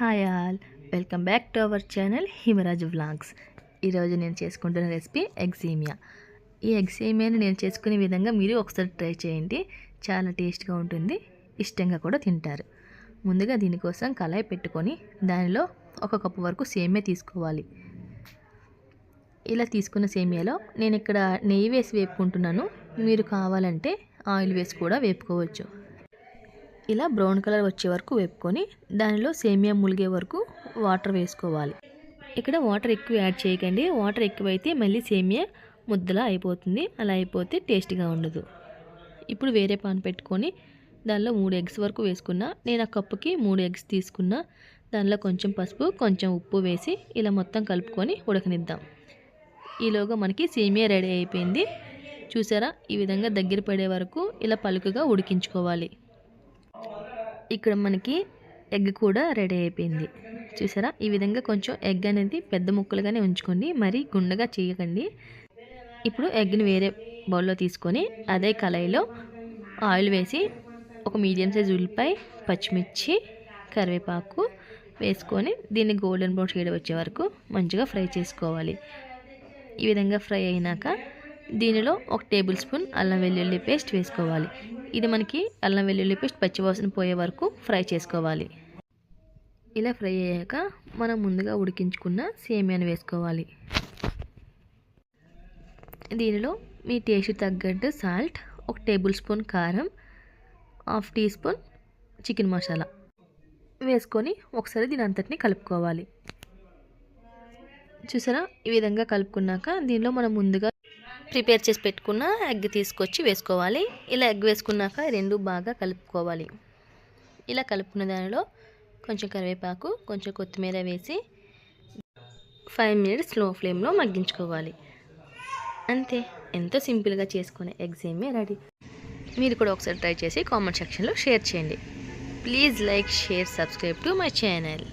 Hi all, welcome back to our channel Himaraj vlogs. ఈరోజు నేను చేసుకుంటున్న రెసిపీ ఎగ్ సేమియా. ఈ ఎగ్ సేమియాని నేను చేసుకునే విధంగా మీరు ఒకసారి ట్రై చేయండి. చాలా టేస్ట్గా ఉంటుంది, ఇష్టంగా కూడా తింటారు. ముందుగా దీనికోసం కళాయి పెట్టుకొని దానిలో 1 కప్పు వరకు సేమియా తీసుకోవాలి. ఇలా తీసుకున్న సేమియాలో నేను ఇక్కడ నెయ్యి వేసి వేపుకుంటున్నాను. మీరు కావాలంటే ఆయిల్ వేసి కూడా వేపుకోవచ్చు. ఇలా బ్రౌన్ కలర్ వచ్చే వరకు వేపుకొని దానిలో సేమియా ములిగే వరకు వాటర్ వేసుకోవాలి. ఇక్కడ వాటర్ ఎక్కువ యాడ్ చేయకండి. వాటర్ ఎక్కువైతే మళ్ళీ సేమియా ముద్దలా అయిపోతుంది. అలా అయిపోతే టేస్ట్గా ఉండదు. ఇప్పుడు వేరే పాన్ పెట్టుకొని దానిలో 3 ఎగ్స్ వరకు వేసుకున్నా. నేను ఆ కప్పుకి 3 ఎగ్స్ తీసుకున్నా. దానిలో కొంచెం పసుపు, కొంచెం ఉప్పు వేసి ఇలా మొత్తం కలుపుకొని ఉడకనిద్దాం. ఈలోగా మనకి సేమియా రెడీ అయిపోయింది. చూసారా, ఈ విధంగా దగ్గర పడే వరకు ఇలా పలుకుగా ఉడికించుకోవాలి. ఇక్కడ మనకి ఎగ్ కూడా రెడీ అయిపోయింది. చూసారా, ఈ విధంగా కొంచెం ఎగ్ అనేది పెద్ద ముక్కలుగానే ఉంచుకోండి, మరీ గుండగా చేయకండి. ఇప్పుడు ఎగ్ని వేరే బౌల్లో తీసుకొని అదే కళాయిలో ఆయిల్ వేసి ఒక మీడియం సైజ్ ఉల్లిపాయ, పచ్చిమిర్చి, కరివేపాకు వేసుకొని దీన్ని గోల్డెన్ బ్రౌన్ షేడ్ వచ్చే వరకు మంచిగా ఫ్రై చేసుకోవాలి. ఈ విధంగా ఫ్రై అయినాక దీనిలో 1 టేబుల్ స్పూన్ అల్లం వెల్లుల్లి పేస్ట్ వేసుకోవాలి. ఇది మనకి అల్లం వెల్లుల్లి పేస్ట్ పచ్చివాసన పోయే వరకు ఫ్రై చేసుకోవాలి. ఇలా ఫ్రై అయ్యాక మనం ముందుగా ఉడికించుకున్న సేమియాను వేసుకోవాలి. దీనిలో మీ టేస్ట్ తగ్గట్టు సాల్ట్, 1 టేబుల్ స్పూన్ కారం, 1/2 టీ స్పూన్ చికెన్ మసాలా వేసుకొని ఒకసారి దీని అంతటిని కలుపుకోవాలి. చూసారా, ఈ విధంగా కలుపుకున్నాక దీనిలో మనం ముందుగా ప్రిపేర్ చేసి పెట్టుకున్న ఎగ్ తీసుకొచ్చి వేసుకోవాలి. ఇలా ఎగ్ వేసుకున్నాక 2 బాగా కలుపుకోవాలి. ఇలా కలుపుకున్న దానిలో కొంచెం కరివేపాకు, కొంచెం కొత్తిమీర వేసి 5 మినిట్స్ స్లో ఫ్లేమ్లో మగ్గించుకోవాలి. అంతే, ఎంతో సింపుల్గా చేసుకునే ఎగ్ సేమియా రెడీ. మీరు కూడా ఒకసారి ట్రై చేసి కామెంట్ సెక్షన్లో షేర్ చేయండి. Please like, share, subscribe to my channel.